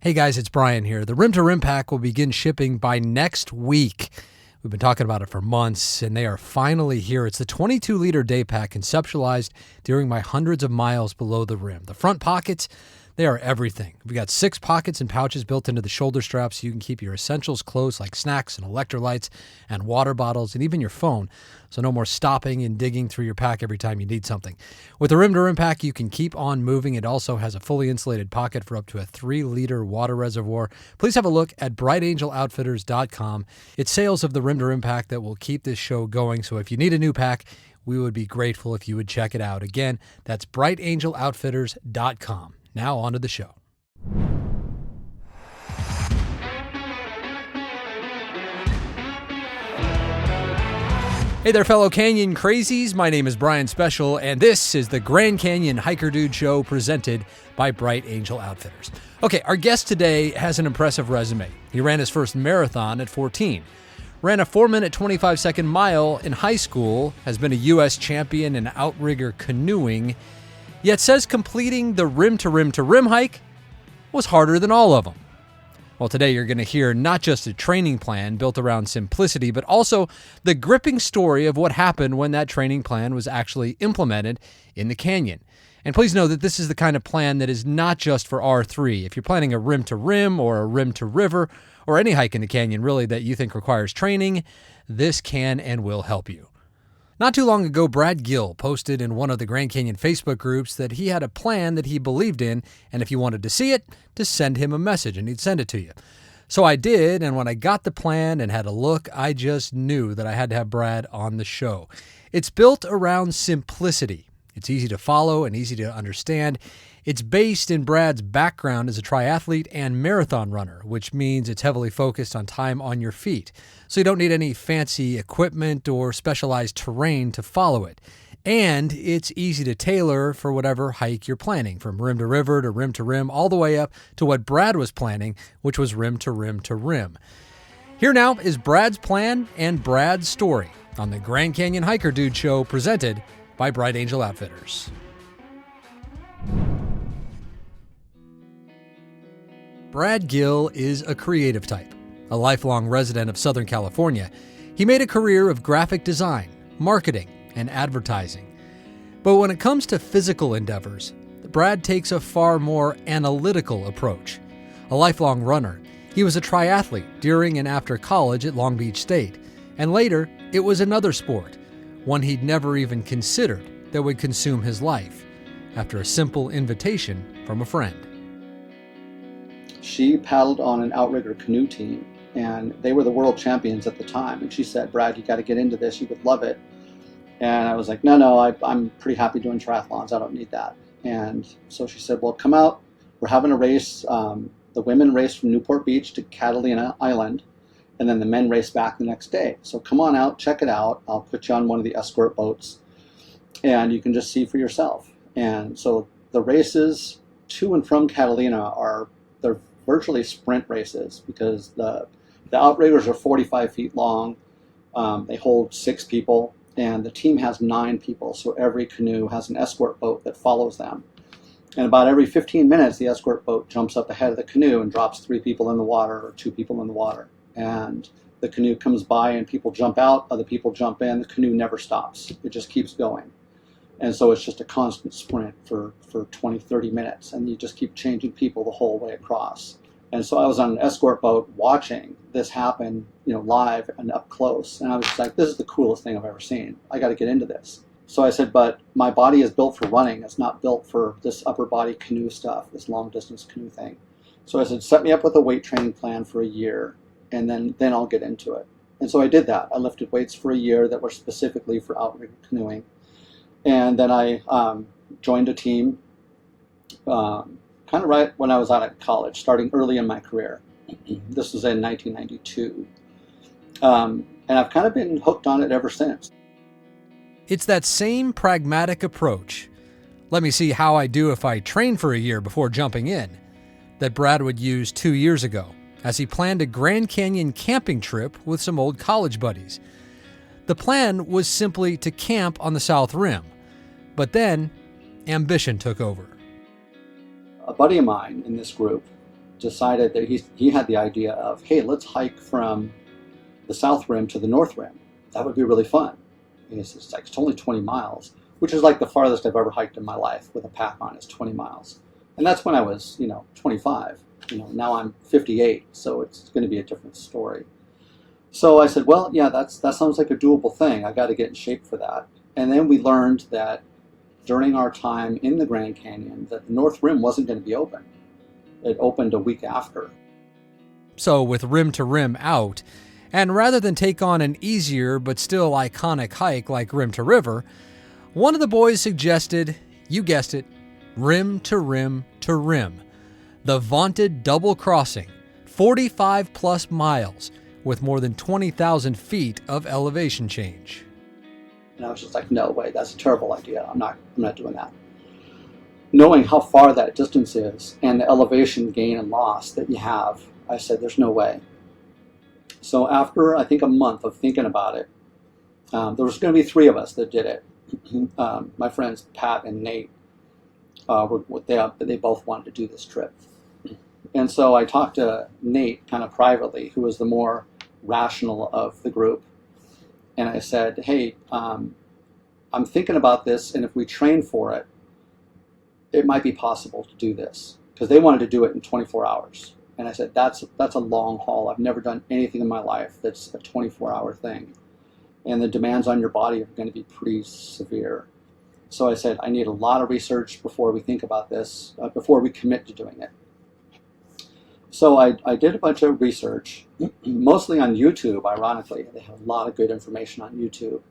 Hey guys, it's Brian here. The Rim2Rim pack will begin shipping by next week. We've been talking about it for months, and they are finally here. It's the 22-liter day pack conceptualized during my hundreds of miles below the rim. The front pockets, they are everything. We've got 6 pockets and pouches built into the shoulder straps so you can keep your essentials close like snacks and electrolytes and water bottles and even your phone. So no more stopping and digging through your pack every time you need something. With the Rim2Rim pack, you can keep on moving. It also has a fully insulated pocket for up to a 3-liter water reservoir. Please have a look at brightangeloutfitters.com. It's sales of the Rim2Rim pack that will keep this show going. So if you need a new pack, we would be grateful if you would check it out. Again, that's brightangeloutfitters.com. Now on to the show. Hey there, fellow Canyon crazies. My name is Brian Special, and this is the Grand Canyon Hiker Dude Show presented by Bright Angel Outfitters. Okay, our guest today has an impressive resume. He ran his first marathon at 14, ran a 4-minute, 25-second mile in high school, has been a U.S. champion in outrigger canoeing, yet says completing the Rim2Rim hike was harder than all of them. Well, today you're going to hear not just a training plan built around simplicity, but also the gripping story of what happened when that training plan was actually implemented in the canyon. And please know that this is the kind of plan that is not just for R3. If you're planning a Rim2Rim or a Rim2River or any hike in the canyon really that you think requires training, this can and will help you. Not too long ago, Brad Gill posted in one of the Grand Canyon Facebook groups that he had a plan that he believed in, and if you wanted to see it, to send him a message, and he'd send it to you. So I did, and when I got the plan and had a look, I just knew that I had to have Brad on the show. It's built around simplicity. It's easy to follow and easy to understand. It's based in Brad's background as a triathlete and marathon runner, which means it's heavily focused on time on your feet. So you don't need any fancy equipment or specialized terrain to follow it. And it's easy to tailor for whatever hike you're planning, from rim to river to Rim2Rim, all the way up to what Brad was planning, which was Rim2Rim. Here now is Brad's plan and Brad's story on the Grand Canyon Hiker Dude Show presented by Bright Angel Outfitters. Brad Gill is a creative type. A lifelong resident of Southern California, he made a career of graphic design, marketing, and advertising. But when it comes to physical endeavors, Brad takes a far more analytical approach. A lifelong runner, he was a triathlete during and after college at Long Beach State, and later it was another sport, one he'd never even considered that would consume his life, after a simple invitation from a friend. She paddled on an outrigger canoe team, and they were the world champions at the time. And she said, "Brad, you got to get into this. You would love it." And I was like, no, I'm pretty happy doing triathlons. I don't need that. And so she said, "Well, come out. We're having a race. The women race from Newport Beach to Catalina Island, and then the men race back the next day. So come on out, check it out. I'll put you on one of the escort boats, and you can just see for yourself." And so the races to and from Catalina they're virtually sprint races, because the outriggers are 45 feet long. They hold 6 people, and the team has 9 people. So every canoe has an escort boat that follows them. And about every 15 minutes, the escort boat jumps up ahead of the canoe and drops 3 people in the water or 2 people in the water. And the canoe comes by and people jump out, other people jump in. The canoe never stops. It just keeps going. And so it's just a constant sprint for 20, 30 minutes, and you just keep changing people the whole way across. And so I was on an escort boat watching this happen, live and up close. And I was just like, this is the coolest thing I've ever seen. I got to get into this. So I said, but my body is built for running. It's not built for this upper body canoe stuff, this long distance canoe thing. So I said, set me up with a weight training plan for a year, and then I'll get into it. And so I did that. I lifted weights for a year that were specifically for outrigger canoeing. And then I joined a team kind of right when I was out of college, starting early in my career. This was in 1992. And I've kind of been hooked on it ever since. It's that same pragmatic approach. Let me see how I do if I train for a year before jumping in, that Brad would use 2 years ago as he planned a Grand Canyon camping trip with some old college buddies. The plan was simply to camp on the South Rim, but then ambition took over. A buddy of mine in this group decided that he had the idea of, hey, let's hike from the South Rim to the North Rim. That would be really fun. And he says, it's only 20 miles, which is like the farthest I've ever hiked in my life with a pack on is 20 miles. And that's when I was, 25. Now I'm 58, so it's going to be a different story. So I said, well, yeah, that sounds like a doable thing. I got to get in shape for that. And then we learned that during our time in the Grand Canyon that the North Rim wasn't going to be open. It opened a week after. So with Rim2Rim out, and rather than take on an easier but still iconic hike like Rim2River, one of the boys suggested, you guessed it, Rim2Rim to Rim, the vaunted double crossing, 45 plus miles with more than 20,000 feet of elevation change. And I was just like, no way, that's a terrible idea. I'm not doing that. Knowing how far that distance is and the elevation gain and loss that you have, I said, there's no way. So after, I think, a month of thinking about it, there was going to be 3 of us that did it. My friends, Pat and Nate, they both wanted to do this trip. And so I talked to Nate kind of privately, who was the more rational of the group. And I said, hey, I'm thinking about this, and if we train for it, it might be possible to do this. Because they wanted to do it in 24 hours. And I said, that's a long haul. I've never done anything in my life that's a 24-hour thing. And the demands on your body are going to be pretty severe. So I said, I need a lot of research before we think about this, before we commit to doing it. So I did a bunch of research, mostly on YouTube, ironically. They have a lot of good information on YouTube.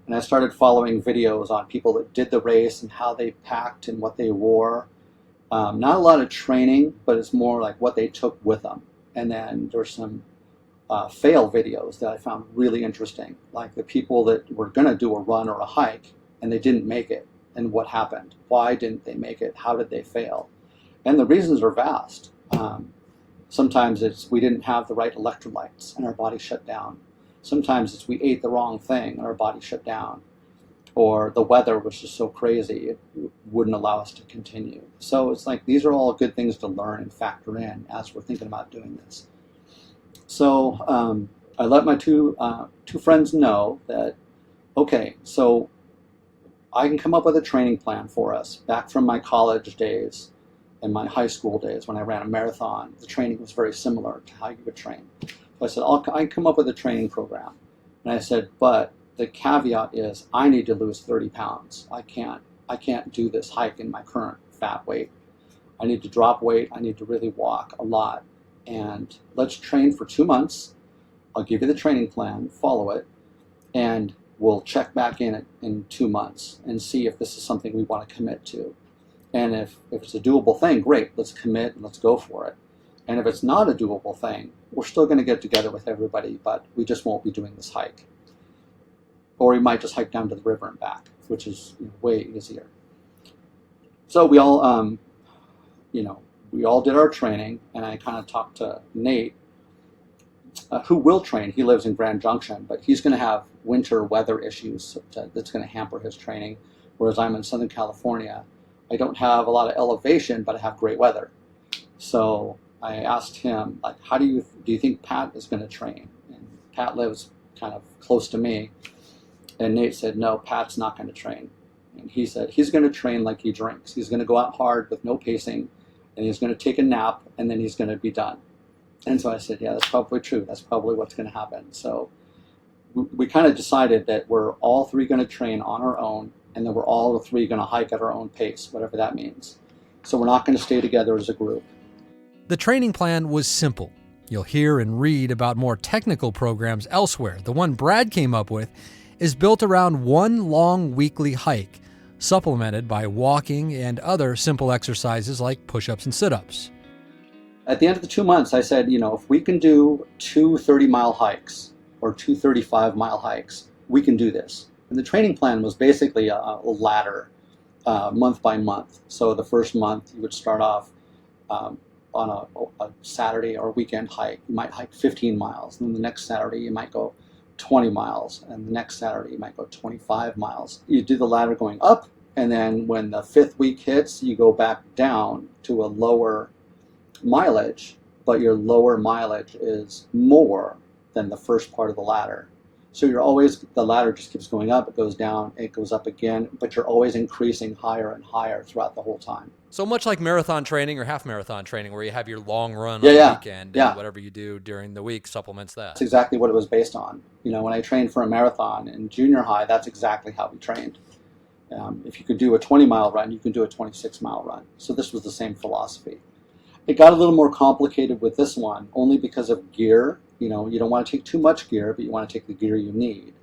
And I started following videos on people that did the race and how they packed and what they wore. Not a lot of training, but it's more like what they took with them. And then there's some fail videos that I found really interesting, like the people that were going to do a run or a hike and they didn't make it, and what happened. Why didn't they make it? How did they fail? And the reasons are vast. Sometimes it's we didn't have the right electrolytes and our body shut down. Sometimes it's we ate the wrong thing and our body shut down. Or the weather was just so crazy it wouldn't allow us to continue. So it's like these are all good things to learn and factor in as we're thinking about doing this. So I let my two friends know that, okay, so I can come up with a training plan for us back from my college days and my high school days when I ran a marathon. The training was very similar to how you would train. So I said, I can come up with a training program. And I said, but the caveat is I need to lose 30 pounds. I can't do this hike in my current fat weight. I need to drop weight. I need to really walk a lot. And let's train for 2 months. I'll give you the training plan, follow it, and we'll check back in 2 months and see if this is something we want to commit to. And if it's a doable thing, great, let's commit and let's go for it. And if it's not a doable thing, we're still going to get together with everybody, but we just won't be doing this hike. Or we might just hike down to the river and back, which is way easier. So we all, we all did our training, and I kind of talked to Nate, who will train. He lives in Grand Junction, but he's going to have winter weather issues that's going to hamper his training, whereas I'm in Southern California. I don't have a lot of elevation, but I have great weather. So I asked him, like, how do you think Pat is going to train? And Pat lives kind of close to me. And Nate said, no, Pat's not going to train. And he said, he's going to train like he drinks. He's going to go out hard with no pacing, and he's going to take a nap, and then he's going to be done. And so I said, yeah, that's probably true. That's probably what's going to happen. So we kind of decided that we're all 3 going to train on our own, and then we're all 3 going to hike at our own pace, whatever that means. So we're not going to stay together as a group. The training plan was simple. You'll hear and read about more technical programs elsewhere. The one Brad came up with is built around one long weekly hike, supplemented by walking and other simple exercises like push-ups and sit-ups. At the end of the 2 months, I said, if we can do 2 30-mile hikes or 2 35-mile hikes, we can do this. And the training plan was basically a ladder, month by month. So the first month, you would start off on a Saturday or weekend hike. You might hike 15 miles. And then the next Saturday, you might go 20 miles. And the next Saturday, you might go 25 miles. You do the ladder going up, and then when the 5th week hits, you go back down to a lower mileage, but your lower mileage is more than the first part of the ladder. So the ladder just keeps going up, it goes down, it goes up again, but you're always increasing higher and higher throughout the whole time. So much like marathon training or half marathon training, where you have your long run on Yeah, the weekend, and whatever you do during the week supplements that. That's exactly what it was based on. When I trained for a marathon in junior high, that's exactly how we trained. If you could do a 20-mile run, you can do a 26-mile run. So this was the same philosophy. It got a little more complicated with this one, only because of gear. You don't want to take too much gear, but you want to take the gear you need.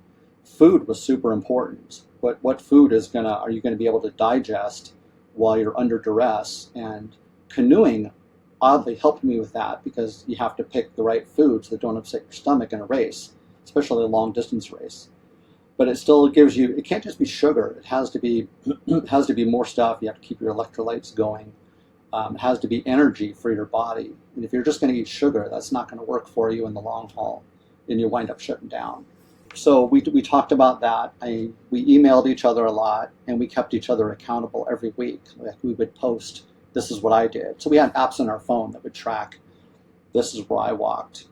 Food was super important. What food are you going to be able to digest while you're under duress? And canoeing oddly helped me with that, because you have to pick the right foods that don't upset your stomach in a race, especially a long distance race. But it still gives you, it can't just be sugar. It has to be more stuff. You have to keep your electrolytes going. It has to be energy for your body. And if you're just going to eat sugar, that's not going to work for you in the long haul, and you wind up shutting down. So we talked about that. We emailed each other a lot, and we kept each other accountable every week. Like, we would post, this is what I did. So we had apps on our phone that would track, this is where I walked.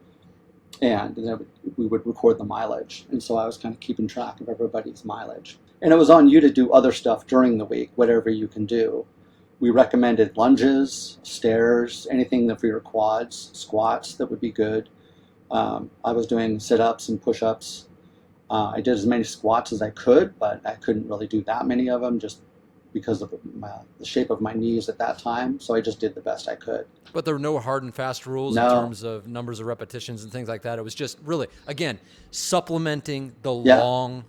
And then we would record the mileage. And so I was kind of keeping track of everybody's mileage. And it was on you to do other stuff during the week, whatever you can do. We recommended lunges, stairs, anything for your quads, squats that would be good. I was doing sit-ups and push-ups. I did as many squats as I could, but I couldn't really do that many of them just because of the shape of my knees at that time. So I just did the best I could. But there were no hard and fast rules in terms of numbers of repetitions and things like that. It was just really, again, supplementing the long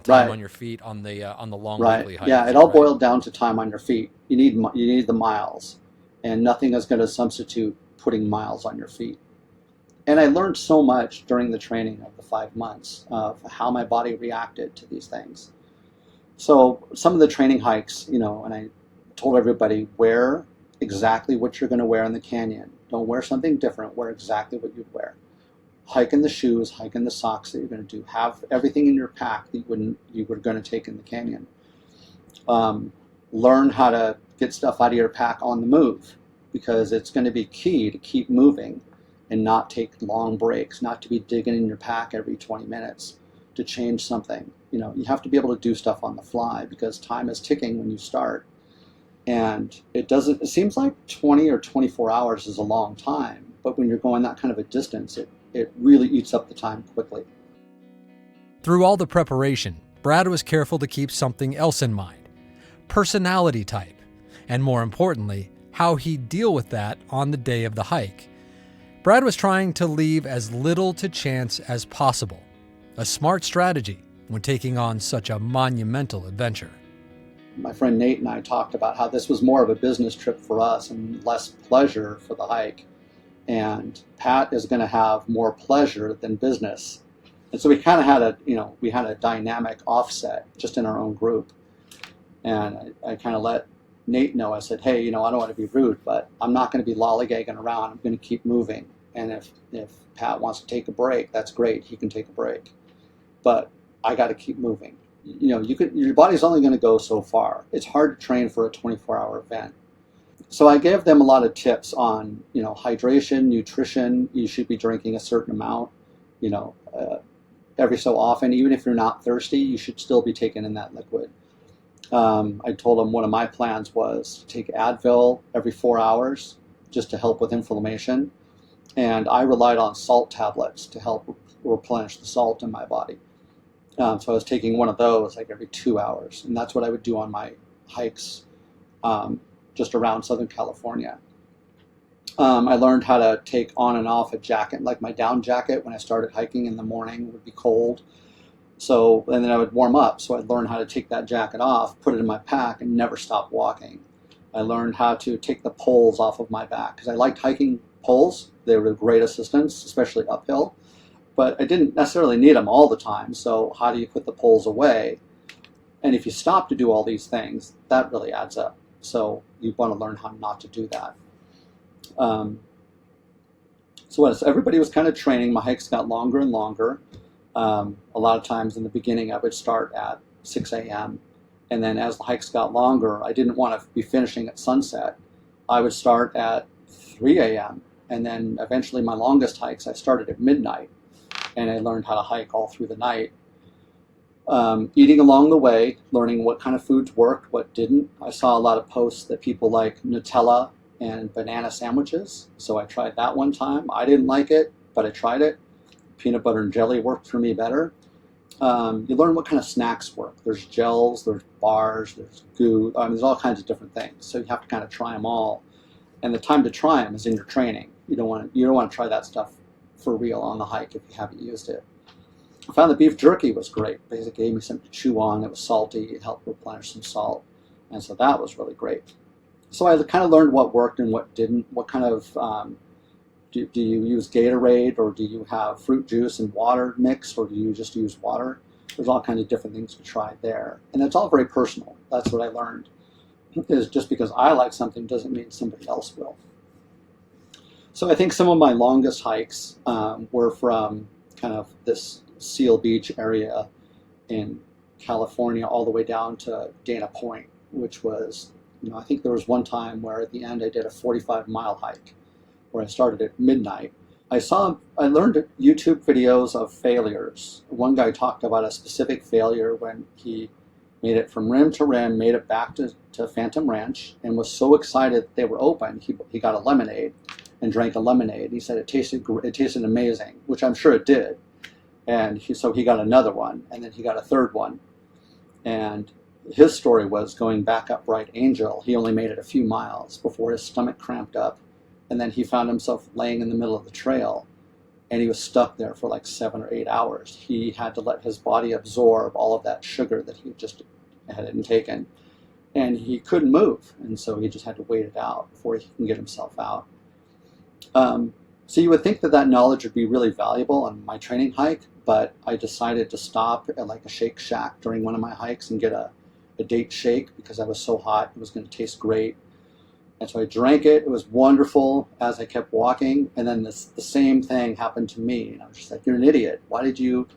time on your feet on the long weekly hikes. Yeah, it all boiled down to time on your feet. You need the miles, and nothing is going to substitute putting miles on your feet. And I learned so much during the training of the 5 months of how my body reacted to these things. So some of the training hikes, and I told everybody, wear exactly what you're going to wear in the canyon. Don't wear something different. Wear exactly what you'd wear. Hike in the shoes, hike in the socks that you're going to do. Have everything in your pack that you were going to take in the canyon. Learn how to get stuff out of your pack on the move, because it's going to be key to keep moving and not take long breaks, not to be digging in your pack every 20 minutes to change something. You have to be able to do stuff on the fly, because time is ticking when you start. And it seems like 20 or 24 hours is a long time, but when you're going that kind of a distance, it really eats up the time quickly. Through all the preparation, Brad was careful to keep something else in mind: personality type, and more importantly, how he'd deal with that on the day of the hike. Brad was trying to leave as little to chance as possible, a smart strategy when taking on such a monumental adventure. My friend Nate and I talked about how this was more of a business trip for us and less pleasure for the hike. And Pat is going to have more pleasure than business. And so we kind of had a dynamic offset just in our own group. And I kind of let Nate know, I said, hey, I don't want to be rude, but I'm not going to be lollygagging around. I'm going to keep moving. And if Pat wants to take a break, that's great. He can take a break. But I got to keep moving. Your body's only going to go so far. It's hard to train for a 24-hour event. So I gave them a lot of tips on, hydration, nutrition. You should be drinking a certain amount, every so often. Even if you're not thirsty, you should still be taking in that liquid. I told them one of my plans was to take Advil every 4 hours just to help with inflammation. And I relied on salt tablets to help replenish the salt in my body. So I was taking one of those like every 2 hours. And that's what I would do on my hikes just around Southern California. I learned how to take on and off a jacket, like my down jacket when I started hiking in the morning would be cold. And then I would warm up. So I'd learn how to take that jacket off, put it in my pack, and never stop walking. I learned how to take the poles off of my back because I liked hiking poles. They were a great assistance, especially uphill. But I didn't necessarily need them all the time. So how do you put the poles away? And if you stop to do all these things, that really adds up. So you want to learn how not to do that. So everybody was kind of training. My hikes got longer and longer. A lot of times in the beginning, I would start at 6 a.m. And then as the hikes got longer, I didn't want to be finishing at sunset. I would start at 3 a.m. And then eventually my longest hikes, I started at midnight, and I learned how to hike all through the night. Eating along the way, learning what kind of foods worked, what didn't. I saw a lot of posts that people like Nutella and banana sandwiches, so I tried that one time. I didn't like it, but I tried it. Peanut butter and jelly worked for me better. You learn what kind of snacks work. There's gels, there's bars, there's goo. There's all kinds of different things. So you have to kind of try them all. And the time to try them is in your training. You don't want to try that stuff for real on the hike if you haven't used it. I found the beef jerky was great because it gave me something to chew on. It was salty. It helped replenish some salt. And so that was really great. So I kind of learned what worked and what didn't. What kind of, do you use Gatorade, or do you have fruit juice and water mixed, or do you just use water? There's all kinds of different things to try there. And it's all very personal. That's what I learned. Is just because I like something doesn't mean somebody else will. So I think some of my longest hikes were from kind of this Seal Beach area in California all the way down to Dana Point, which was, I think there was one time where at the end I did a 45-mile hike where I started at midnight. I learned YouTube videos of failures. One guy talked about a specific failure when he made it from rim to rim, made it back to Phantom Ranch, and was so excited that they were open, he got a lemonade and drank a lemonade. He said it tasted amazing, which I'm sure it did. And so he got another one, and then he got a third one. And his story was going back up Bright Angel. He only made it a few miles before his stomach cramped up, and then he found himself laying in the middle of the trail, and he was stuck there for like 7 or 8 hours. He had to let his body absorb all of that sugar that he just had taken, and he couldn't move, and so he just had to wait it out before he can get himself out. So you would think that knowledge would be really valuable on my training hike, but I decided to stop at like a Shake Shack during one of my hikes and get a date shake because I was so hot. It was going to taste great. And so I drank it. It was wonderful as I kept walking. And then the same thing happened to me. And I was just like, you're an idiot. Why did you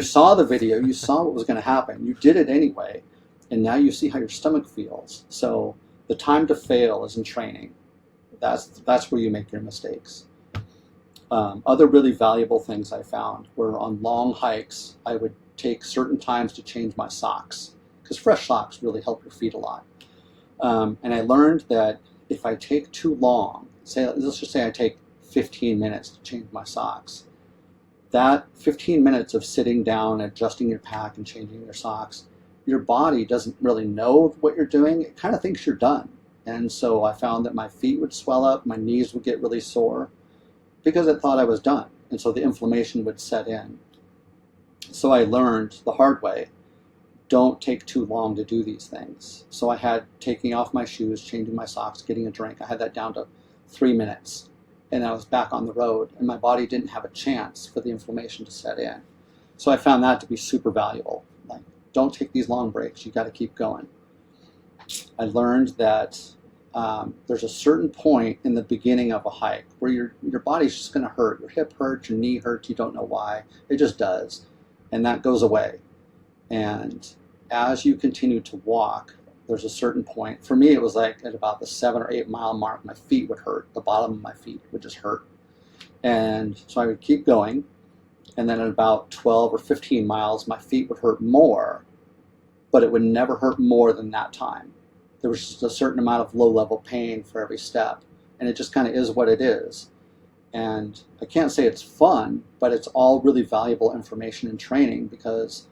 saw the video. You saw what was going to happen. You did it anyway. And now you see how your stomach feels. So the time to fail is in training. That's where you make your mistakes. Other really valuable things I found were on long hikes, I would take certain times to change my socks because fresh socks really help your feet a lot. And I learned that if I take too long, let's just say I take 15 minutes to change my socks, that 15 minutes of sitting down, adjusting your pack and changing your socks, your body doesn't really know what you're doing. It kind of thinks you're done. And so I found that my feet would swell up, my knees would get really sore because it thought I was done. And so the inflammation would set in. So I learned the hard way, don't take too long to do these things. So I had taking off my shoes, changing my socks, getting a drink. I had that down to 3 minutes. And I was back on the road, and my body didn't have a chance for the inflammation to set in. So I found that to be super valuable. Like, don't take these long breaks. You got to keep going. I learned that there's a certain point in the beginning of a hike where your body's just going to hurt. Your hip hurts, your knee hurts, you don't know why. It just does. And that goes away. And as you continue to walk, there's a certain point. For me, it was like at about the 7 or 8 mile mark, my feet would hurt. The bottom of my feet would just hurt. And so I would keep going. And then at about 12 or 15 miles, my feet would hurt more, but it would never hurt more than that time. There was just a certain amount of low-level pain for every step. And it just kind of is what it is. And I can't say it's fun, but it's all really valuable information and training, because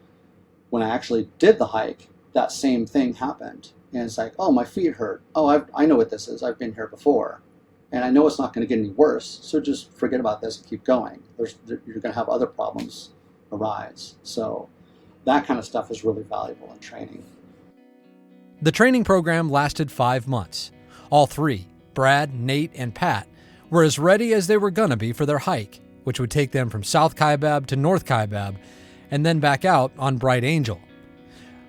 when I actually did the hike, that same thing happened. And it's like, oh, my feet hurt. Oh, I know what this is. I've been here before. And I know it's not going to get any worse, so just forget about this and keep going. You're going to have other problems arise. So that kind of stuff is really valuable in training. The training program lasted 5 months. All three, Brad, Nate, and Pat, were as ready as they were going to be for their hike, which would take them from South Kaibab to North Kaibab, and then back out on Bright Angel.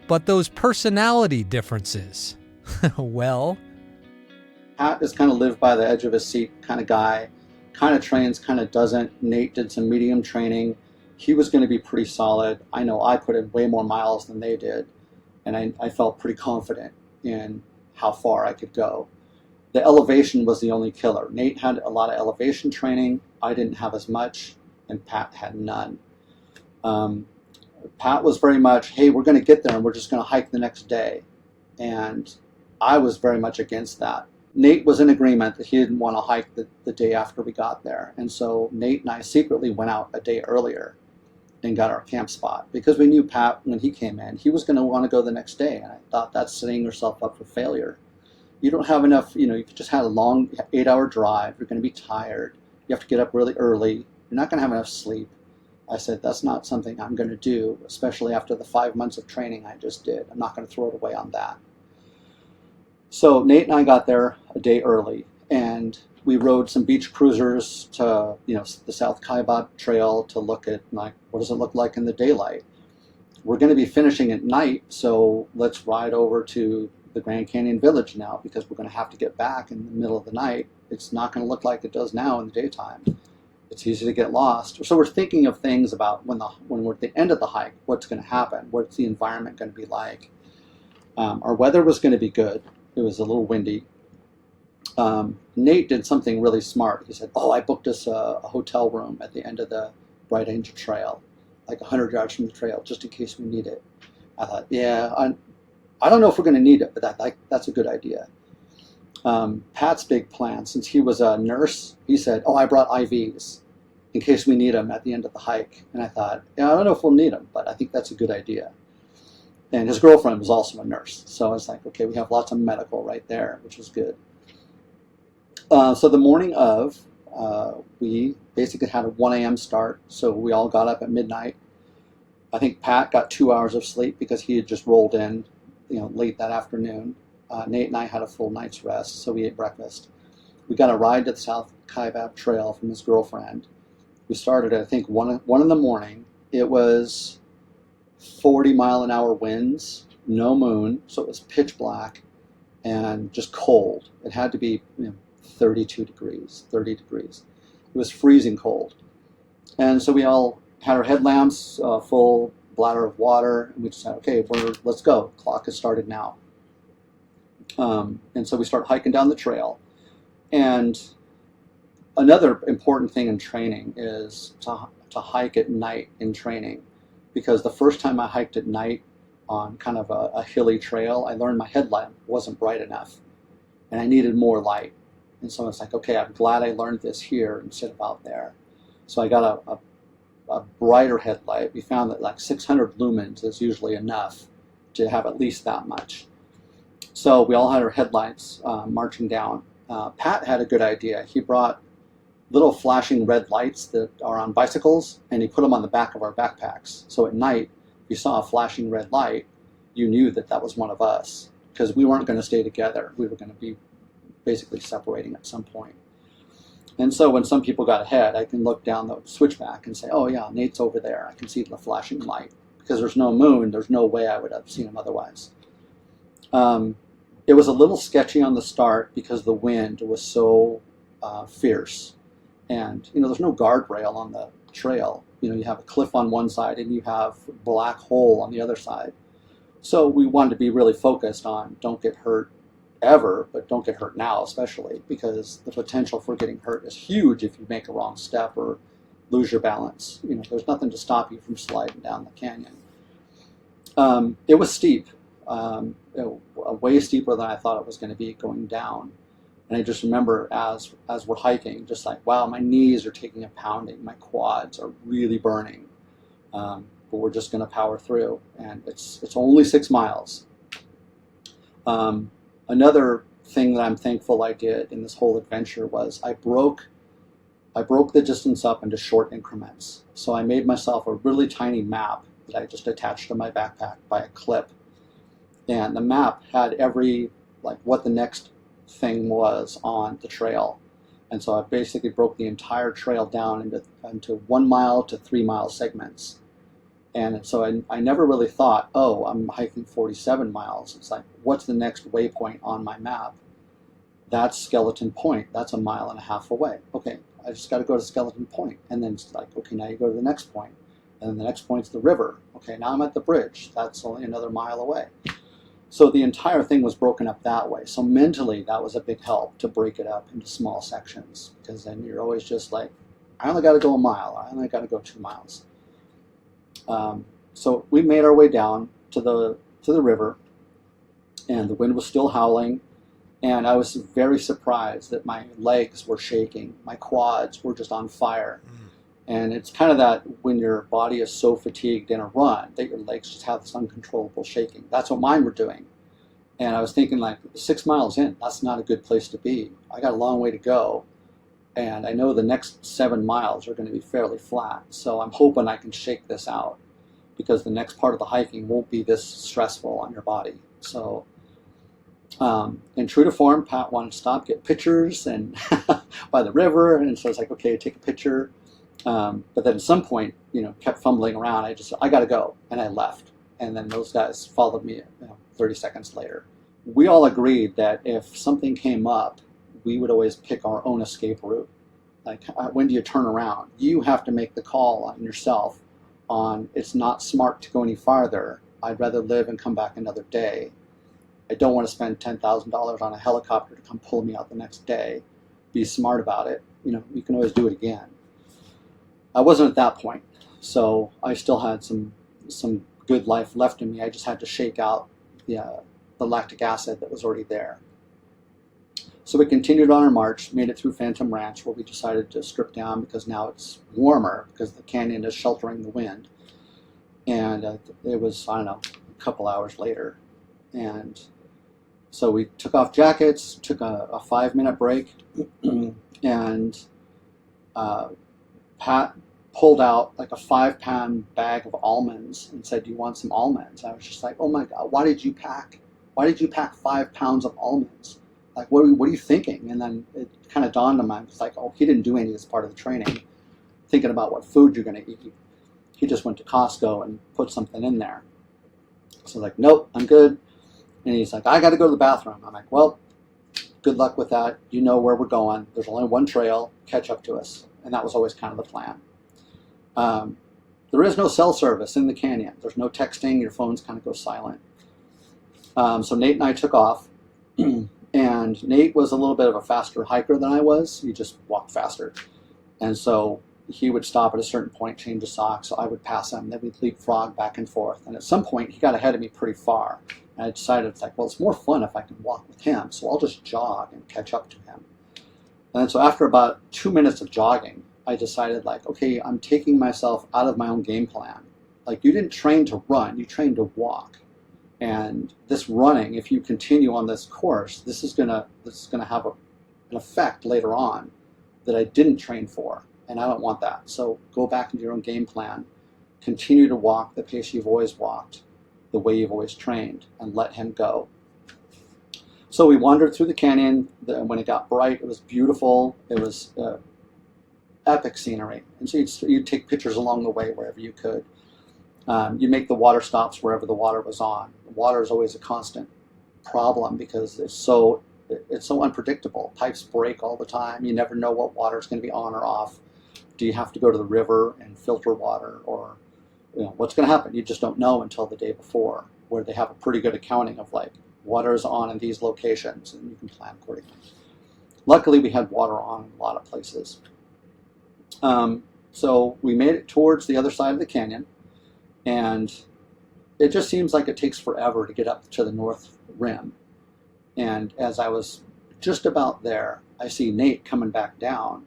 But those personality differences, well... Pat is kind of live by the edge of his seat kind of guy, kind of trains, kind of doesn't. Nate did some medium training. He was going to be pretty solid. I know I put in way more miles than they did, and I felt pretty confident in how far I could go. The elevation was the only killer. Nate had a lot of elevation training. I didn't have as much, and Pat had none. Pat was very much, hey, we're going to get there and we're just going to hike the next day. And I was very much against that. Nate was in agreement that he didn't want to hike the day after we got there. And so Nate and I secretly went out a day earlier and got our camp spot because we knew Pat, when he came in, he was going to want to go the next day. And I thought that's setting yourself up for failure. You don't have enough, you just had a long 8-hour drive. You're going to be tired. You have to get up really early. You're not going to have enough sleep. I said, that's not something I'm going to do, especially after the 5 months of training I just did. I'm not going to throw it away on that. So Nate and I got there a day early, and we rode some beach cruisers to, the South Kaibab Trail to look at, like, what does it look like in the daylight? We're going to be finishing at night, so let's ride over to the Grand Canyon Village now, because we're going to have to get back in the middle of the night. It's not going to look like it does now in the daytime. It's easy to get lost. So we're thinking of things about when we're at the end of the hike, what's going to happen? What's the environment going to be like? Our weather was going to be good. It was a little windy. Nate did something really smart. He said, I booked us a hotel room at the end of the Bright Angel Trail, like 100 yards from the trail, just in case we need it. I thought, yeah, I don't know if we're going to need it, but that's a good idea. Pat's big plan, since he was a nurse, he said, I brought IVs in case we need them at the end of the hike. And I thought, I don't know if we'll need them, but I think that's a good idea. And his girlfriend was also a nurse. So I was like, okay, we have lots of medical right there, which was good. So the morning of, we basically had a 1 a.m. start. So we all got up at midnight. I think Pat got 2 hours of sleep because he had just rolled in, late that afternoon. Nate and I had a full night's rest, so we ate breakfast. We got a ride to the South Kaibab Trail from his girlfriend. We started at, I think, 1 in the morning. It was 40-mile-an-hour winds, no moon, so it was pitch black and just cold. It had to be 32 degrees, 30 degrees. It was freezing cold. And so we all had our headlamps, full bladder of water, and we just said, okay, let's go. Clock has started now. And so we start hiking down the trail. And another important thing in training is to hike at night in training. Because the first time I hiked at night on kind of a hilly trail, I learned my headlamp wasn't bright enough and I needed more light. And so it's like, okay, I'm glad I learned this here instead of out there. So I got a brighter headlight. We found that like 600 lumens is usually enough to have at least that much. So we all had our headlights marching down. Pat had a good idea. He brought little flashing red lights that are on bicycles, and he put them on the back of our backpacks. So at night, if you saw a flashing red light, you knew that was one of us, because we weren't going to stay together. We were going to be basically separating at some point. And so when some people got ahead, I can look down the switchback and say, oh yeah, Nate's over there. I can see the flashing light. Because there's no moon, there's no way I would have seen him otherwise. It was a little sketchy on the start because the wind was so fierce. And, there's no guardrail on the trail. You have a cliff on one side and you have a black hole on the other side. So we wanted to be really focused on don't get hurt ever, but don't get hurt now especially, because the potential for getting hurt is huge if you make a wrong step or lose your balance. There's nothing to stop you from sliding down the canyon. It was steep, way steeper than I thought it was going to be going down. And I just remember as we're hiking, just like, wow, my knees are taking a pounding. My quads are really burning. But we're just going to power through. And it's only 6 miles. Another thing that I'm thankful I did in this whole adventure was I broke the distance up into short increments. So I made myself a really tiny map that I just attached to my backpack by a clip. And the map had what the next thing was on the trail. And so I basically broke the entire trail down into 1 mile to 3 mile segments. And so I never really thought, oh, I'm hiking 47 miles. It's like, what's the next waypoint on my map? That's Skeleton Point. That's 1.5 miles away. Okay, I just got to go to Skeleton Point. And then it's like, okay, now you go to the next point. And then the next point's the river. Okay, now I'm at the bridge. That's only another mile away. So the entire thing was broken up that way. So mentally, that was a big help to break it up into small sections, because then you're always just like, I only got to go a mile. I only got to go 2 miles. So we made our way down to the river, and the wind was still howling, and I was very surprised that my legs were shaking. My quads were just on fire. And it's kind of that when your body is so fatigued in a run that your legs just have this uncontrollable shaking. That's what mine were doing. And I was thinking, like, 6 miles in, that's not a good place to be. I got a long way to go. And I know the next 7 miles are going to be fairly flat. So I'm hoping I can shake this out, because the next part of the hiking won't be this stressful on your body. So in true to form, Pat wanted to stop, get pictures and by the river. And so I was like, okay, take a picture. But then at some point, kept fumbling around. I got to go. And I left. And then those guys followed me 30 seconds later. We all agreed that if something came up, we would always pick our own escape route. Like, when do you turn around? You have to make the call on yourself on, it's not smart to go any farther. I'd rather live and come back another day. I don't want to spend $10,000 on a helicopter to come pull me out the next day. Be smart about it. You can always do it again. I wasn't at that point, so I still had some good life left in me. I just had to shake out the lactic acid that was already there. So we continued on our march, made it through Phantom Ranch, where we decided to strip down because now it's warmer because the canyon is sheltering the wind. And it was, I don't know, a couple hours later. And so we took off jackets, took a 5-minute break, and Pat pulled out like a 5-pound bag of almonds and said, do you want some almonds? I was just like, oh my God, why did you pack 5 pounds of almonds? Like, what are you thinking? And then it kind of dawned on me. It's like, oh, he didn't do any of this part of the training, thinking about what food you're going to eat. He just went to Costco and put something in there. So I was like, nope, I'm good. And he's like, I got to go to the bathroom. I'm like, well, good luck with that. You know where we're going. There's only one trail. Catch up to us. And that was always kind of the plan. There is no cell service in the canyon. There's no texting. Your phones kind of go silent. So Nate and I took off. And Nate was a little bit of a faster hiker than I was. He just walked faster. And so he would stop at a certain point, change his socks. So I would pass him. Then we'd leapfrog back and forth. And at some point, he got ahead of me pretty far. And I decided, it's like, well, it's more fun if I can walk with him. So I'll just jog and catch up to him. And so after about 2 minutes of jogging, I decided, like, okay, I'm taking myself out of my own game plan. Like, you didn't train to run, you trained to walk. And this running, if you continue on this course, this is gonna have an effect later on that I didn't train for, and I don't want that. So go back into your own game plan, continue to walk the pace you've always walked, the way you've always trained, and let him go. So we wandered through the canyon. When it got bright, it was beautiful. It was epic scenery. And so you'd take pictures along the way wherever you could. You make the water stops wherever the water was on. The water is always a constant problem because it's so unpredictable. Pipes break all the time. You never know what water is going to be on or off. Do you have to go to the river and filter water, or what's going to happen? You just don't know until the day before, where they have a pretty good accounting of, like, water is on in these locations, and you can plan accordingly. Luckily, we had water on in a lot of places. So we made it towards the other side of the canyon, and it just seems like it takes forever to get up to the north rim. And as I was just about there, I see Nate coming back down,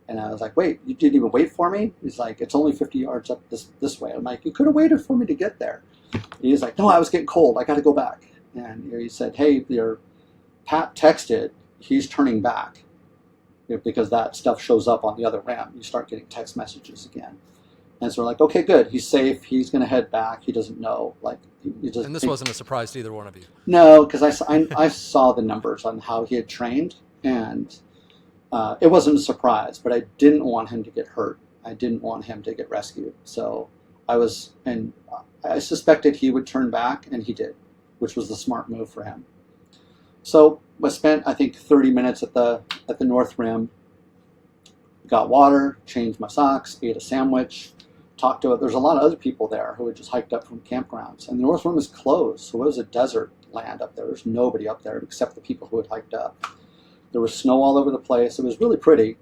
and I was like, wait, you didn't even wait for me? He's like, it's only 50 yards up this way. I'm like, you could have waited for me to get there. And he's like, no, I was getting cold. I got to go back. And he said, hey, your Pat texted, he's turning back, because that stuff shows up on the other rim. You start getting text messages again. And so we're like, okay, good. He's safe. He's going to head back. He doesn't know. Like, and this wasn't a surprise to either one of you. No, because I saw the numbers on how he had trained, and it wasn't a surprise. But I didn't want him to get hurt. I didn't want him to get rescued. So I suspected he would turn back, and he did, which was the smart move for him. So I spent, I think, 30 minutes at the north rim. Got water, changed my socks, ate a sandwich. Talked to it. There's a lot of other people there who had just hiked up from campgrounds, and the north rim is closed, so it was a desert. land up there. There's nobody up there except the people who had hiked up. There was snow all over the place. It was really pretty.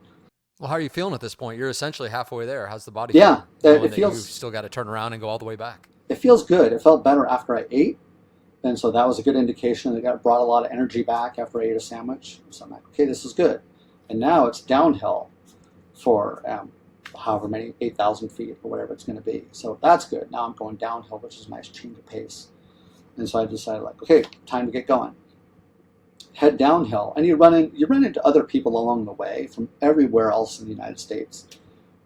Well, how are you feeling at this point? You're essentially halfway there. How's the body Yeah, feeling? it feels. You've still got to turn around and go all the way back. It feels good. It felt better after I ate, and so that was a good indication that I brought a lot of energy back after I ate a sandwich. So I'm like, okay, this is good. And now it's downhill for however many 8,000 feet or whatever it's going to be. So that's good. Now I'm going downhill, which is a nice change of pace. And so I decided, like, okay, time to get going. Head downhill, and you run into other people along the way from everywhere else in the United States.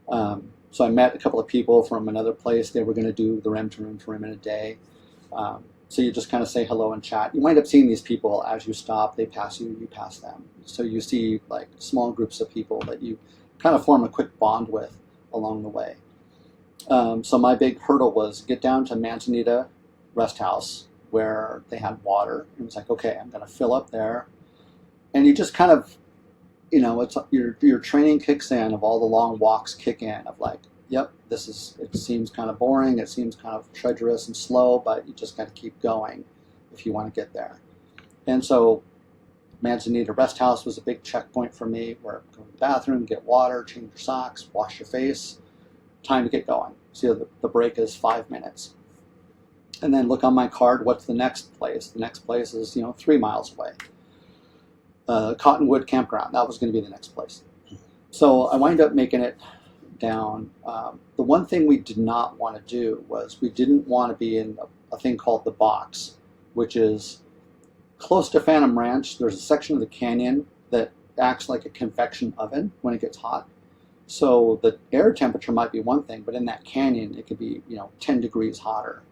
So I met a couple of people from another place. They were going to do the Rim2Rim in a day. So you just kind of say hello and chat. You wind up seeing these people as you stop. They pass you, you pass them. So you see like small groups of people that you kind of form a quick bond with along the way. So my big hurdle was get down to Manzanita Rest House where they had water. It was like, okay, I'm going to fill up there. And you just kind of, you know, it's your training kicks in of all the long walks kick in of like, yep, it seems kind of boring, it seems kind of treacherous and slow, but you just got to keep going if you want to get there. And so Manzanita Rest House was a big checkpoint for me, where go to the bathroom, get water, change your socks, wash your face, time to get going. So the break is 5 minutes. And then look on my card, what's the next place? The next place is, 3 miles away. Cottonwood Campground, that was going to be the next place. So I wind up making it down. The one thing we did not want to do was we didn't want to be in a thing called the box, which is close to Phantom Ranch. There's a section of the canyon that acts like a convection oven when it gets hot. So the air temperature might be one thing, but in that canyon it could be 10 degrees hotter.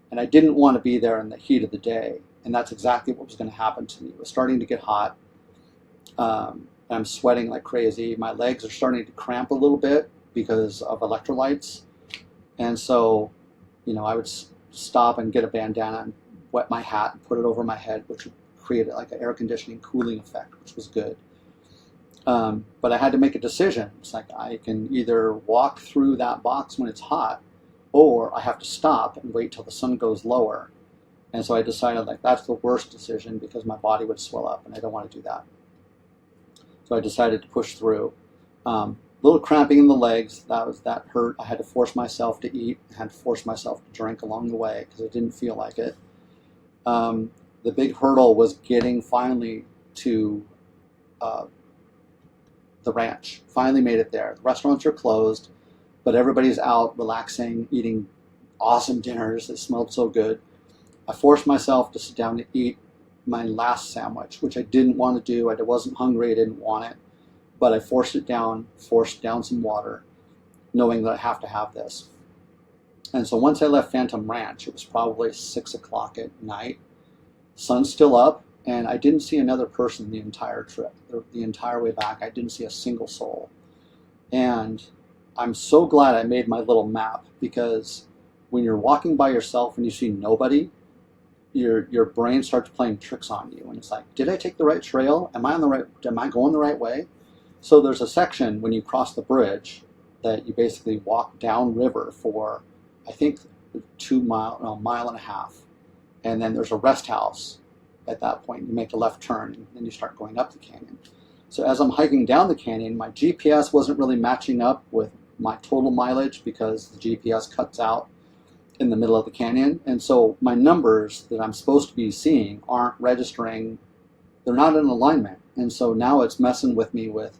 And I didn't want to be there in the heat of the day. And that's exactly what was going to happen to me. It was starting to get hot. I'm sweating like crazy. My legs are starting to cramp a little bit because of electrolytes. And so, I would stop and get a bandana and wet my hat and put it over my head, which would create like an air conditioning cooling effect, which was good. But I had to make a decision. It's like I can either walk through that box when it's hot, or I have to stop and wait till the sun goes lower. And so I decided like that's the worst decision because my body would swell up and I don't want to do that. So I decided to push through. Little cramping in the legs, that hurt. I had to force myself to eat. I had to force myself to drink along the way because I didn't feel like it. The big hurdle was getting finally to the ranch. Finally made it there. The restaurants are closed, but everybody's out relaxing, eating awesome dinners that smelled so good. I forced myself to sit down to eat my last sandwich, which I didn't want to do. I wasn't hungry, I didn't want it, but I forced down some water, knowing that I have to have this. And so once I left Phantom Ranch, it was probably 6 o'clock at night. Sun's still up, and I didn't see another person the entire trip. The entire way back, I didn't see a single soul. And I'm so glad I made my little map, because when you're walking by yourself and you see nobody, your brain starts playing tricks on you, and it's like, did I take the right trail? Am I going the right way? So there's a section when you cross the bridge that you basically walk down river for, I think, mile and a half, and then there's a rest house. At that point, you make a left turn, and then you start going up the canyon. So as I'm hiking down the canyon, my GPS wasn't really matching up with my total mileage because the GPS cuts out in the middle of the canyon. And so my numbers that I'm supposed to be seeing aren't registering. They're not in alignment. And so now it's messing with me with,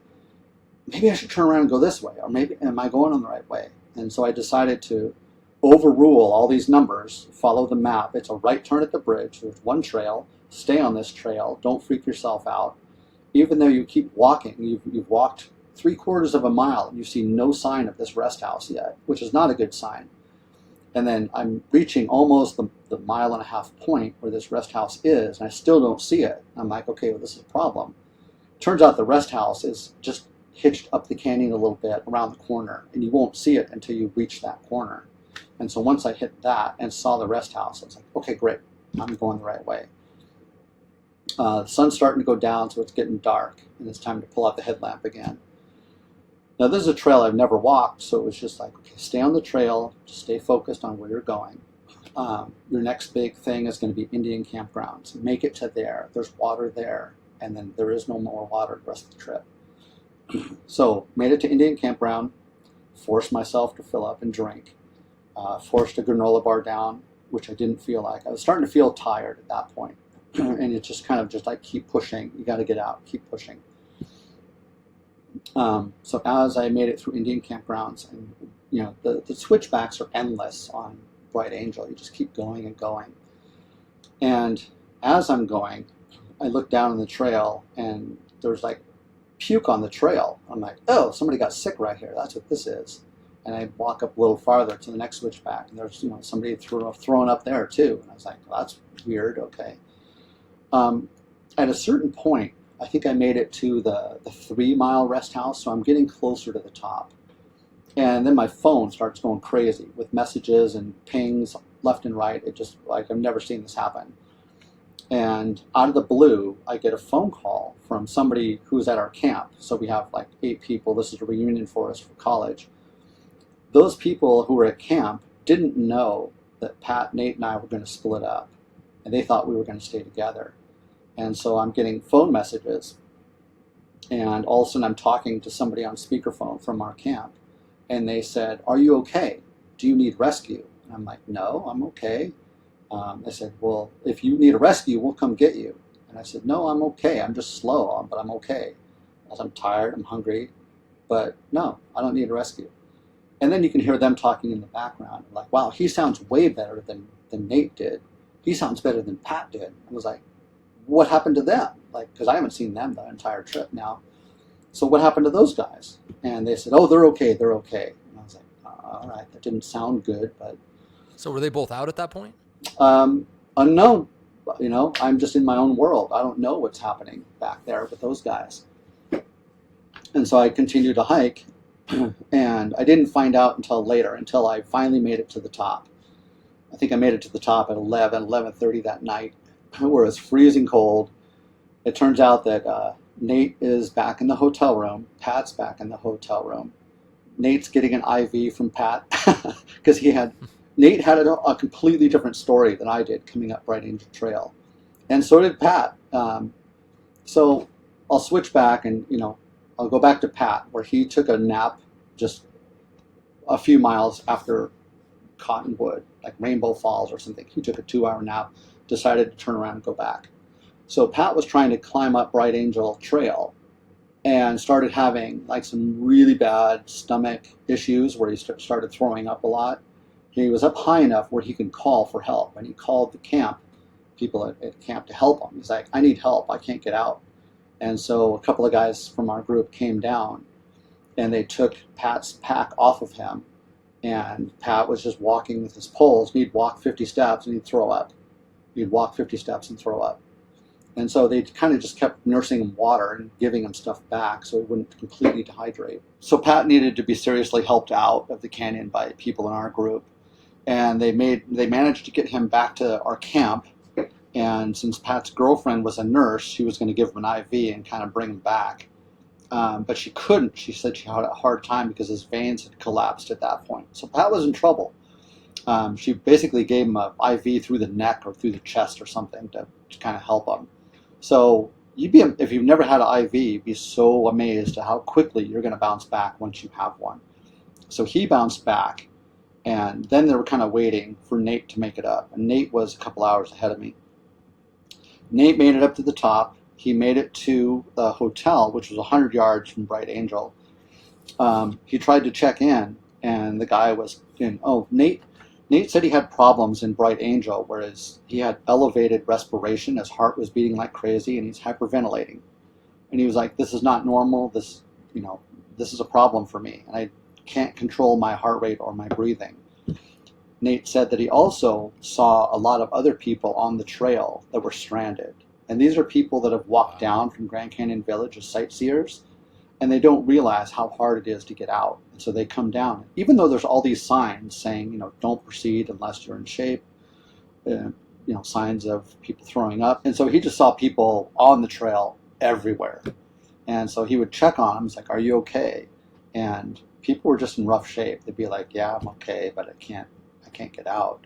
maybe I should turn around and go this way, or maybe am I going on the right way? And so I decided to overrule all these numbers, follow the map. It's a right turn at the bridge. There's one trail. Stay on this trail. Don't freak yourself out. Even though you keep walking, you've walked 3/4 of a mile and you see no sign of this rest house yet, which is not a good sign. And then I'm reaching almost the mile and a half point where this rest house is, and I still don't see it. I'm like, okay, well, this is a problem. Turns out the rest house is just hitched up the canyon a little bit around the corner, and you won't see it until you reach that corner. And so once I hit that and saw the rest house, I was like, okay, great, I'm going the right way. The sun's starting to go down, so it's getting dark, and it's time to pull out the headlamp again. Now, this is a trail I've never walked, so it was just like, okay, stay on the trail, just stay focused on where you're going. Your next big thing is going to be Indian campgrounds. Make it to there. There's water there, and then there is no more water the rest of the trip. So made it to Indian campground, forced myself to fill up and drink, forced a granola bar down, which I didn't feel like. I was starting to feel tired at that point. And it just kind of just like, keep pushing. You got to get out, keep pushing. So as I made it through Indian campgrounds, and the switchbacks are endless on Bright Angel. You just keep going and going. And as I'm going, I look down on the trail, and there's like puke on the trail. I'm like, oh, somebody got sick right here. That's what this is. And I walk up a little farther to the next switchback, and there's somebody thrown up there too. And I was like, well, that's weird. Okay. At a certain point, I think I made it to the 3-mile rest house, so I'm getting closer to the top. And then my phone starts going crazy with messages and pings left and right. It just, like, I've never seen this happen. And out of the blue, I get a phone call from somebody who's at our camp. So we have like 8 people. This is a reunion for us for college. Those people who were at camp didn't know that Pat, Nate, and I were going to split up. And they thought we were going to stay together. And so I'm getting phone messages. And all of a sudden I'm talking to somebody on speakerphone from our camp. And they said, are you okay? Do you need rescue? And I'm like, no, I'm okay. They said, well, if you need a rescue, we'll come get you. And I said, no, I'm okay. I'm just slow, but I'm okay. I'm tired, I'm hungry, but no, I don't need a rescue. And then you can hear them talking in the background. Like, wow, he sounds way better than Nate did. He sounds better than Pat did. I was like, what happened to them? Like, because I haven't seen them the entire trip now. So what happened to those guys? And they said, oh, they're okay, they're okay. And I was like, all right, that didn't sound good, but. So were they both out at that point? Unknown. I'm just in my own world. I don't know what's happening back there with those guys. And so I continued to hike, and I didn't find out until later, until I finally made it to the top. I think I made it to the top at 11:30 that night, where it's freezing cold. It turns out that Nate is back in the hotel room. Pat's back in the hotel room. Nate's getting an IV from Pat because Nate had a completely different story than I did coming up Bright Angel Trail. And so did Pat. So I'll switch back and, I'll go back to Pat, where he took a nap just a few miles after Cottonwood, like Rainbow Falls or something. He took a 2-hour nap, decided to turn around and go back. So Pat was trying to climb up Bright Angel Trail and started having like some really bad stomach issues where he started throwing up a lot. He was up high enough where he could call for help, and he called the people at camp to help him. He's like, I need help, I can't get out. And so a couple of guys from our group came down, and they took Pat's pack off of him, and Pat was just walking with his poles. He'd walk 50 steps and he'd throw up. He'd walk 50 steps and throw up. And so they kind of just kept nursing him water and giving him stuff back so he wouldn't completely dehydrate. So Pat needed to be seriously helped out of the canyon by people in our group. And they managed to get him back to our camp. And since Pat's girlfriend was a nurse, she was going to give him an IV and kind of bring him back. But she couldn't. She said she had a hard time because his veins had collapsed at that point. So Pat was in trouble. She basically gave him an IV through the neck or through the chest or something to kind of help him. So if you've never had an IV, you'd be so amazed at how quickly you're going to bounce back once you have one. So he bounced back, and then they were kind of waiting for Nate to make it up. And Nate was a couple hours ahead of me. Nate made it up to the top. He made it to the hotel, which was 100 yards from Bright Angel. He tried to check in, and the guy was in. Oh, Nate said he had problems in Bright Angel, whereas he had elevated respiration. His heart was beating like crazy, and he's hyperventilating. And he was like, "This is not normal. This is a problem for me, and I can't control my heart rate or my breathing." Nate said that he also saw a lot of other people on the trail that were stranded. And these are people that have walked down from Grand Canyon Village as sightseers, and they don't realize how hard it is to get out. And so they come down. Even though there's all these signs saying, don't proceed unless you're in shape, signs of people throwing up. And so he just saw people on the trail everywhere. And so he would check on them. He's like, are you okay? And people were just in rough shape. They'd be like, yeah, I'm okay, but I can't get out.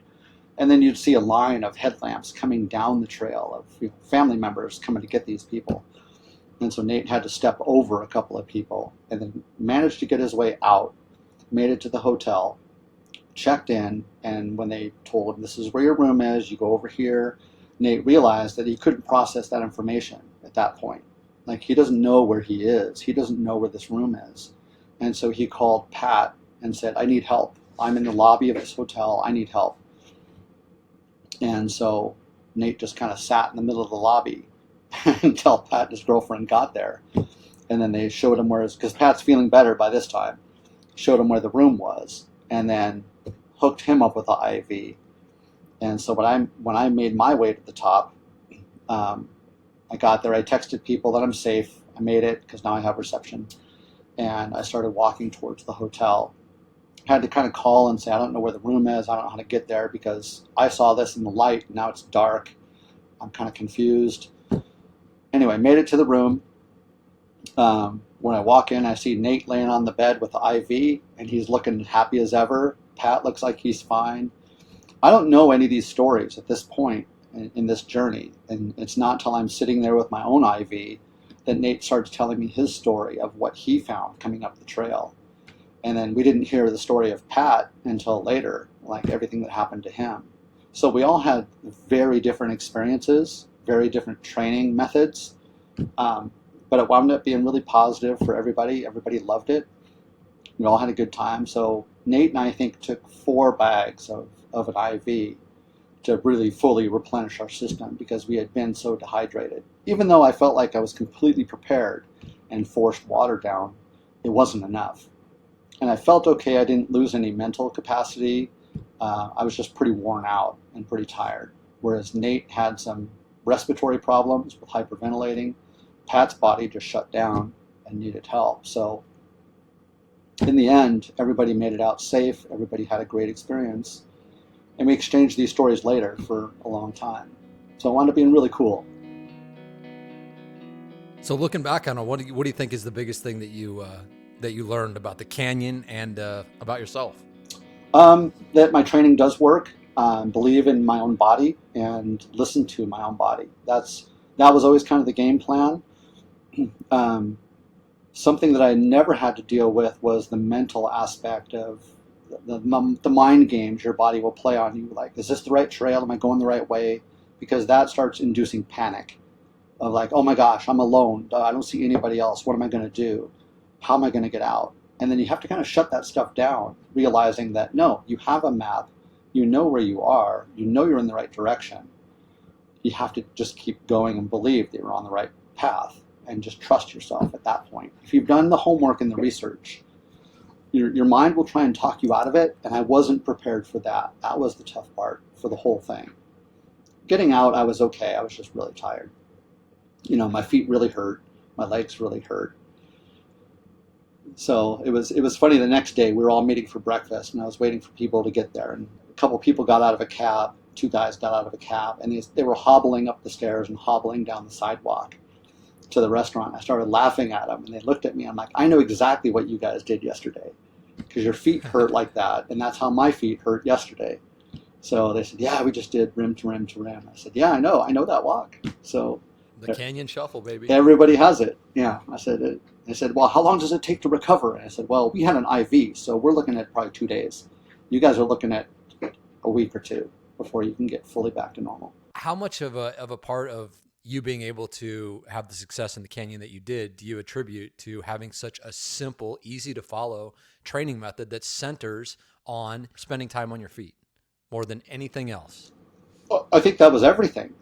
And then you'd see a line of headlamps coming down the trail of family members coming to get these people. And so Nate had to step over a couple of people and then managed to get his way out, made it to the hotel, checked in, and when they told him, this is where your room is, you go over here, Nate realized that he couldn't process that information at that point. Like, he doesn't know where he is. He doesn't know where this room is. And so he called Pat and said, I need help. I'm in the lobby of this hotel. I need help. And so Nate just kind of sat in the middle of the lobby until Pat and his girlfriend got there. And then they showed him where, because Pat's feeling better by this time, showed him where the room was, and then hooked him up with the IV. And so when I made my way to the top, I got there, I texted people that I'm safe. I made it because now I have reception. And I started walking towards the hotel. I had to kind of call and say, I don't know where the room is. I don't know how to get there because I saw this in the light. Now it's dark. I'm kind of confused. Anyway, made it to the room. When I walk in, I see Nate laying on the bed with the IV, and he's looking happy as ever. Pat looks like he's fine. I don't know any of these stories at this point in this journey, and it's not until I'm sitting there with my own IV that Nate starts telling me his story of what he found coming up the trail. And then we didn't hear the story of Pat until later, like everything that happened to him. So we all had very different experiences, very different training methods, but it wound up being really positive for everybody. Everybody loved it. We all had a good time. So Nate and I think took 4 bags of an IV to really fully replenish our system because we had been so dehydrated. Even though I felt like I was completely prepared and forced water down, it wasn't enough. And I felt okay. I didn't lose any mental capacity. I was just pretty worn out and pretty tired. Whereas Nate had some respiratory problems with hyperventilating. Pat's body just shut down and needed help. So in the end, everybody made it out safe. Everybody had a great experience. And we exchanged these stories later for a long time. So it wound up being really cool. So looking back on it, what do you think is the biggest thing that you learned about the Canyon and about yourself? That my training does work. Believe in my own body and listen to my own body. That was always kind of the game plan. Something that I never had to deal with was the mental aspect of the mind games your body will play on you. Like, is this the right trail? Am I going the right way? Because that starts inducing panic of like, oh my gosh, I'm alone. I don't see anybody else. What am I going to do? How am I going to get out? And then you have to kind of shut that stuff down, realizing that no, you have a map. You know where you are. You know you're in the right direction. You have to just keep going and believe that you're on the right path and just trust yourself at that point. If you've done the homework and the research, your mind will try and talk you out of it, and I wasn't prepared for that. That was the tough part for the whole thing. Getting out, I was okay. I was just really tired. My feet really hurt. My legs really hurt. So it was funny. The next day, we were all meeting for breakfast, and I was waiting for people to get there, and a couple people got out of a cab. 2 guys got out of a cab, and they were hobbling up the stairs and hobbling down the sidewalk to the restaurant. I started laughing at them, and they looked at me. I'm like, I know exactly what you guys did yesterday because your feet hurt like that, and that's how my feet hurt yesterday. So they said, yeah, we just did rim to rim to rim. I said, yeah, I know that walk. So the Canyon Shuffle, baby. Everybody has it. Yeah. They said, well, how long does it take to recover? And I said, well, we had an IV, so we're looking at probably 2 days. You guys are looking at a week or 2 before you can get fully back to normal. How much of a part of you being able to have the success in the Canyon that you did do you attribute to having such a simple, easy to follow training method that centers on spending time on your feet more than anything else? Well, I think that was everything.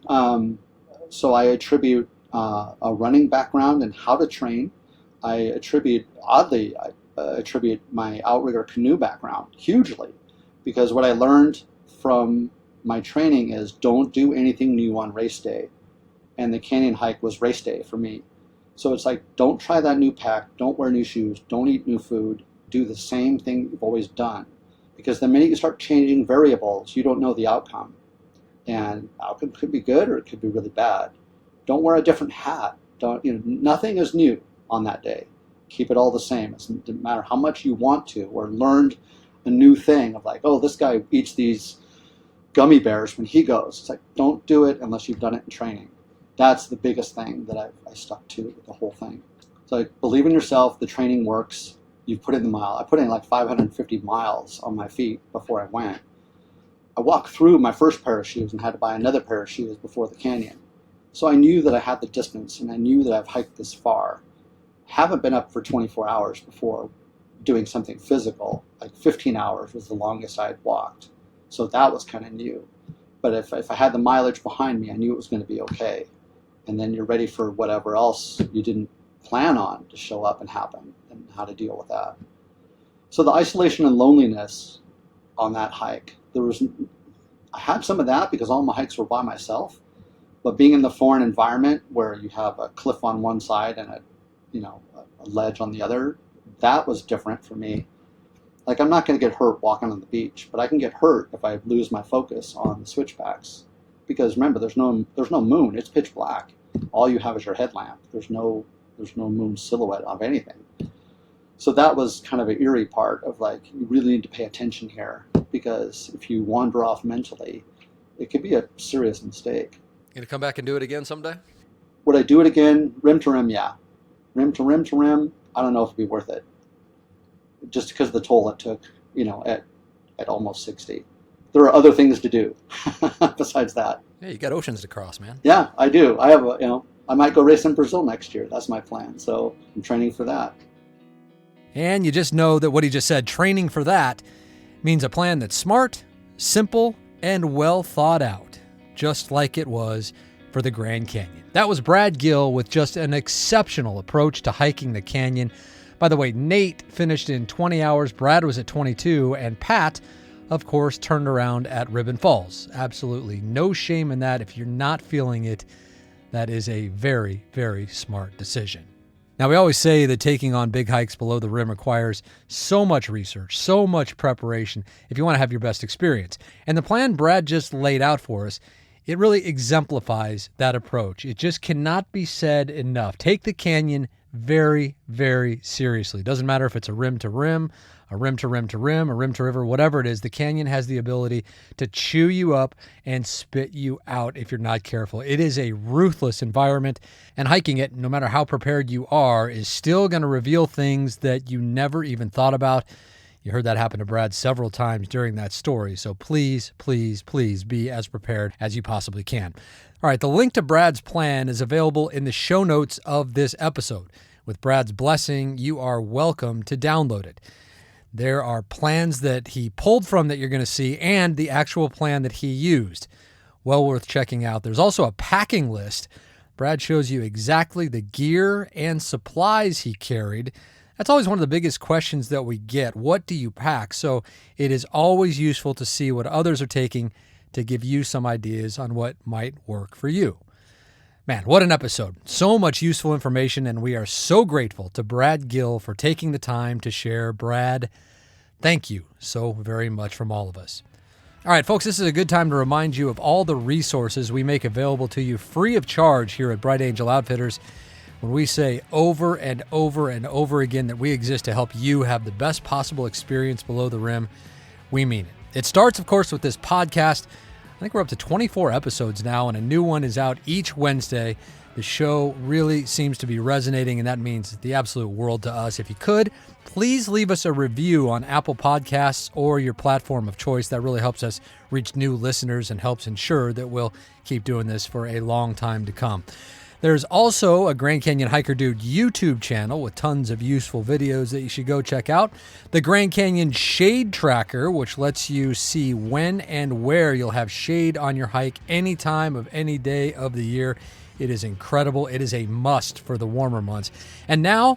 So I attribute a running background and how to train. I attribute my outrigger canoe background hugely, because what I learned from my training is don't do anything new on race day. And the Canyon hike was race day for me. So it's like, don't try that new pack, don't wear new shoes, don't eat new food, do the same thing you've always done. Because the minute you start changing variables, you don't know the outcome. And outcome could be good or it could be really bad. Don't wear a different hat. Nothing is new on that day. Keep it all the same. It doesn't matter how much you want to or learned a new thing of like, oh, this guy eats these gummy bears when he goes. It's like, don't do it unless you've done it in training. That's the biggest thing that I stuck to with the whole thing. So like, believe in yourself, the training works. You put in the mile. I put in like 550 miles on my feet before I went. I walked through my first pair of shoes and had to buy another pair of shoes before the canyon. So I knew that I had the distance, and I knew that I've hiked this far. Haven't been up for 24 hours before doing something physical. Like 15 hours was the longest I had walked. So that was kind of new. But if I had the mileage behind me, I knew it was going to be okay. And then you're ready for whatever else you didn't plan on to show up and happen, and how to deal with that. So the isolation and loneliness on that hike, I had some of that because all my hikes were by myself. But being in the foreign environment where you have a cliff on one side and a ledge on the other, that was different for me. Like, I'm not going to get hurt walking on the beach, but I can get hurt if I lose my focus on the switchbacks. Because remember, there's no moon. It's pitch black. All you have is your headlamp. There's no moon silhouette of anything. So that was kind of an eerie part of, like, you really need to pay attention here, because if you wander off mentally, it could be a serious mistake. You gonna come back and do it again someday? Would I do it again? Rim to rim, yeah. Rim to rim, I don't know if it'd be worth it. Just because of the toll it took, at almost 60. There are other things to do besides that. Yeah, you got oceans to cross, man. Yeah, I do. I have I might go race in Brazil next year. That's my plan. So I'm training for that. And you just know that what he just said, training for that, means a plan that's smart, simple, and well thought out, just like it was for the Grand Canyon. That was Brad Gill with just an exceptional approach to hiking the canyon. By the way, Nate finished in 20 hours, Brad was at 22, and Pat, of course, turned around at Ribbon Falls. Absolutely no shame in that. If you're not feeling it, that is a very, very smart decision. Now, we always say that taking on big hikes below the rim requires so much research, so much preparation if you want to have your best experience. And the plan Brad just laid out for us, it really exemplifies that approach. It just cannot be said enough. Take the canyon very, very seriously. It doesn't matter if it's a rim to rim, a rim to rim to rim, a rim to river, whatever it is, the canyon has the ability to chew you up and spit you out if you're not careful. It is a ruthless environment, and hiking it, no matter how prepared you are, is still going to reveal things that you never even thought about. You heard that happen to Brad several times during that story, so please, please, please be as prepared as you possibly can. All right, the link to Brad's plan is available in the show notes of this episode. With Brad's blessing, you are welcome to download it. There are plans that he pulled from that you're going to see, and the actual plan that he used. Well worth checking out. There's also a packing list. Brad shows you exactly the gear and supplies he carried. That's always one of the biggest questions that we get. What do you pack? So it is always useful to see what others are taking to give you some ideas on what might work for you. Man, what an episode. So much useful information, and we are so grateful to Brad Gill for taking the time to share. Brad, thank you so very much from all of us. All right, folks, this is a good time to remind you of all the resources we make available to you free of charge here at Bright Angel Outfitters. When we say over and over and over again that we exist to help you have the best possible experience below the rim, we mean it. It starts, of course, with this podcast. I think we're up to 24 episodes now, and a new one is out each Wednesday. The show really seems to be resonating, and that means the absolute world to us. If you could, please leave us a review on Apple Podcasts or your platform of choice. That really helps us reach new listeners and helps ensure that we'll keep doing this for a long time to come. There's also a Grand Canyon Hiker Dude YouTube channel with tons of useful videos that you should go check out. The Grand Canyon Shade Tracker, which lets you see when and where you'll have shade on your hike any time of any day of the year. It is incredible. It is a must for the warmer months. And now,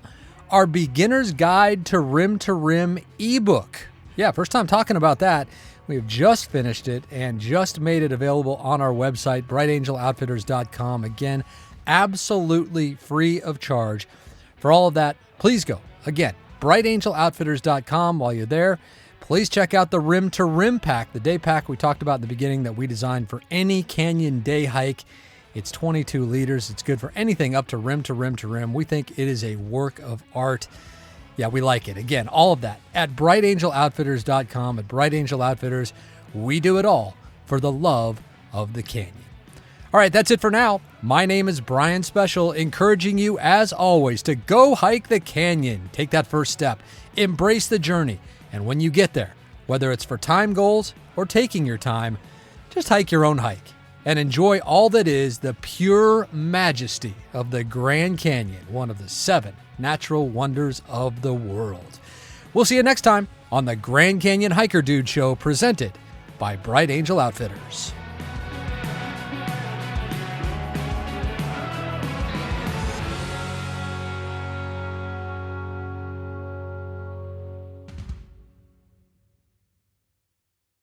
our Beginner's Guide to Rim ebook. Yeah, first time talking about that. We have just finished it and just made it available on our website, brightangeloutfitters.com. Again, absolutely free of charge. For all of that, please go. Again, brightangeloutfitters.com. While you're there, please check out the Rim to Rim pack, the day pack we talked about in the beginning that we designed for any canyon day hike. It's 22 liters. It's good for anything up to rim to rim to rim. We think it is a work of art. Yeah, we like it. Again, all of that at brightangeloutfitters.com. At Bright Angel Outfitters, we do it all for the love of the canyon. All right, that's it for now. My name is Brian Special, encouraging you, as always, to go hike the canyon. Take that first step. Embrace the journey. And when you get there, whether it's for time goals or taking your time, just hike your own hike and enjoy all that is the pure majesty of the Grand Canyon, one of the 7 natural wonders of the world. We'll see you next time on the Grand Canyon Hiker Dude Show, presented by Bright Angel Outfitters.